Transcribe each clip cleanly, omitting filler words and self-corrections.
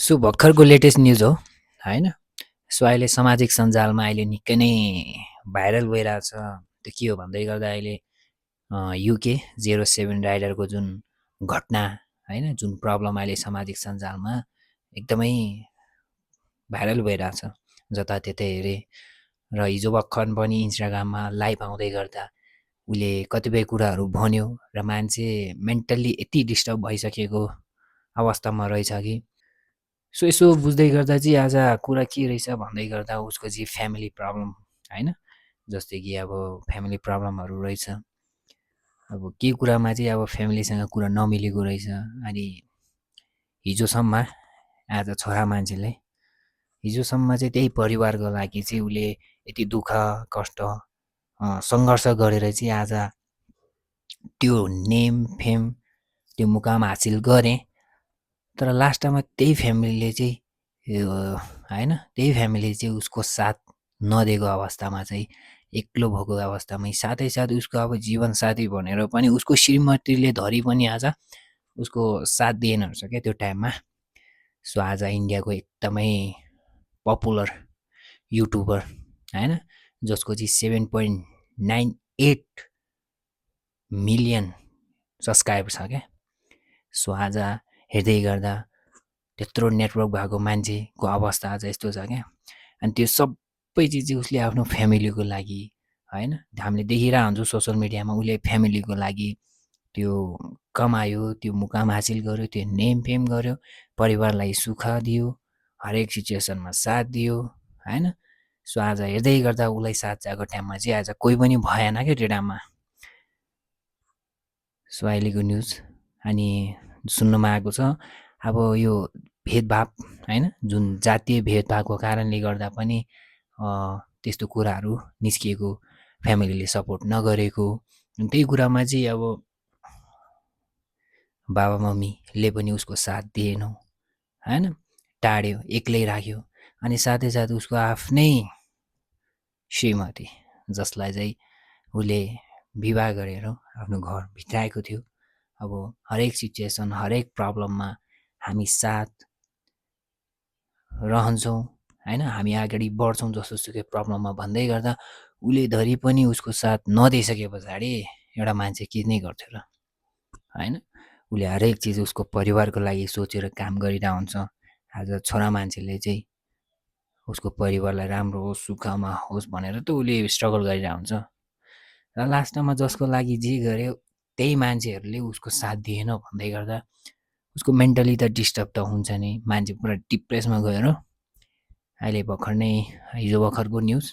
So भर्खरको latest news हो होइन। So अहिले सामाजिक सञ्जालमा अहिले निकै नै भाइरल भइरहेछ। त्यो के हो भन्दै गर्दा अहिले युके 07 राइडरको जुन घटना होइन, जुन प्रब्लम अहिले सामाजिक सञ्जालमा एकदमै भाइरल भइरहेछ, जताततै हेरेँ। र हिजो भर्खर पनि इन्स्टाग्राममा लाइभ आउँदै गर्दा उसले कतिपय कुराहरू भन्यो र मान्छे मेन्टल्ली यति डिस्टर्ब भइसकेको अवस्थामा रहेछ कि सो यसो बुझ्दै गर्दा चाहिँ आज कुरा के रहेछ भन्दै गर्दा उसको चाहिँ फ्यामिली प्रब्लम होइन, जस्तै कि अब फ्यामिली प्रब्लमहरू रहेछ। अब के कुरामा चाहिँ अब फ्यामिलीसँग कुरा नमिलेको रहेछ। अनि हिजोसम्म आज छोरा मान्छेले हिजोसम्म चाहिँ त्यही परिवारको लागि चाहिँ उसले यति दुःख कष्ट सङ्घर्ष गरेर चाहिँ आज त्यो नेम फेम त्यो मुकाम हासिल गरेँ। तर लास्टमा त्यही फ्यामिलीले चाहिँ होइन, त्यही फ्यामिली चाहिँ उसको साथ नदिएको अवस्थामा चाहिँ एक्लो भएको अवस्थामै, साथै साथ उसको अब जीवनसाथी भनेर पनि उसको श्रीमतीले धरि पनि आज उसको साथ दिएन रहेछ क्या त्यो टाइममा। सो आज इन्डियाको एकदमै पपुलर युट्युबर होइन, जसको चाहिँ 7.98 मिलियन सब्सक्राइबर छ क्या। सो आज हेर्दै गर्दा त्यत्रो नेटवर्क भएको मान्छेको अवस्था आज यस्तो छ क्या। अनि त्यो सबै चिज चाहिँ उसले आफ्नो फ्यामिलीको लागि होइन, हामीले देखिरहेको हुन्छौँ सोसियल मिडियामा, उसले फ्यामिलीको लागि त्यो कमायो, त्यो मुकाम हासिल गर्यो, त्यो नेम फेम गर्यो, परिवारलाई सुख दियो, हरेक सिचुएसनमा साथ दियो होइन। सो आज हेर्दै गर्दा उसलाई साथ चाहिएको टाइममा चाहिँ आज कोही पनि भएन क्या त्यो टाइममा। सो अहिलेको न्युज अनि सुन्नुमा आएको छ अब यो भेदभाव होइन, जुन जातीय भेदभावको कारणले गर्दा पनि त्यस्तो कुराहरू निस्किएको, फ्यामिलीले सपोर्ट नगरेको। त्यही कुरामा चाहिँ अब बाबा मम्मीले पनि उसको साथ दिएन होइन, टाढ्यो, एक्लै राख्यो। अनि साथै साथ उसको आफ्नै श्रीमती, जसलाई चाहिँ उसले विवाह गरेर आफ्नो घर भित्राएको थियो। अब हरेक सिचुएसन हरेक प्रब्लममा हामी साथ रहन्छौँ होइन, हामी अगाडि बढ्छौँ जस्तोसुकै प्रब्लममा भन्दै गर्दा उसले धरि पनि उसको साथ नदिइसके पछाडि एउटा मान्छे के नै गर्थ्यो र होइन। उसले हरेक चिज उसको परिवारको लागि सोचेर काम गरिरहेको हुन्छ। आज छोरा मान्छेले चाहिँ उसको परिवारलाई राम्रो होस्, सुखमा होस् भनेर त उसले स्ट्रगल गरिरहेको हुन्छ। र लास्टमा जसको लागि जे गर्यो त्यही मान्छेहरूले उसको साथ दिएन भन्दै गर्दा उसको मेन्टली त डिस्टर्ब त हुन्छ नि। मान्छे पुरा डिप्रेसमा गएर अहिले भर्खर नै हिजो भर्खरको न्युज,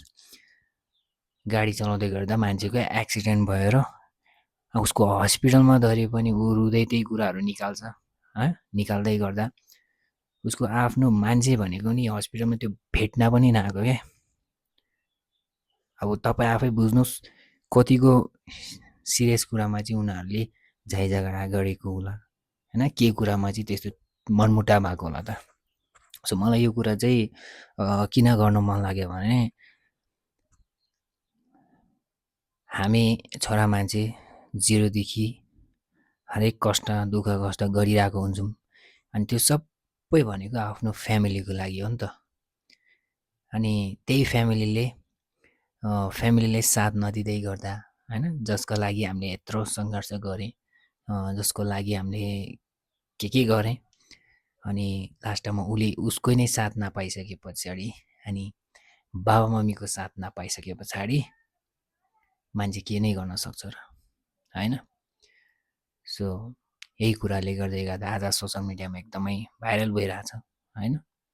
गाडी चलाउँदै गर्दा मान्छेको एक्सिडेन्ट भएर उसको हस्पिटलमा धरि पनि ऊ रुँदै त्यही कुराहरू निकाल्छ है। निकाल्दै गर्दा उसको आफ्नो मान्छे भनेको नि हस्पिटलमा त्यो भेट्न पनि नआएको क्या। अब तपाईँ आफै बुझ्नुहोस् कतिको सिरियस कुरामा चाहिँ उनीहरूले झैझगडा गरेको होला होइन, के कुरामा चाहिँ त्यस्तो मनमुटाव भएको होला त। सो मलाई यो कुरा चाहिँ किन गर्न मन लाग्यो भने हामी छोरा मान्छे जिरोदेखि हरेक कष्ट दुःख कष्ट गरिरहेको हुन्छौँ। अनि त्यो सबै भनेको आफ्नो फ्यामिलीको लागि हो नि त। अनि त्यही फ्यामिलीले साथ नदिँदै गर्दा होइन, जसको लागि हामीले यत्रो सङ्घर्ष गरेँ, जसको लागि हामीले के गरेँ, अनि लास्टमा उसले उसकै नै साथ नपाइसके पछाडि अनि बाबा मम्मीको साथ नपाइसके पछाडि मान्छे के नै गर्न सक्छ र होइन। सो यही कुराले गर्दा आज सोसियल मिडियामा एकदमै भाइरल भइरहेछ होइन।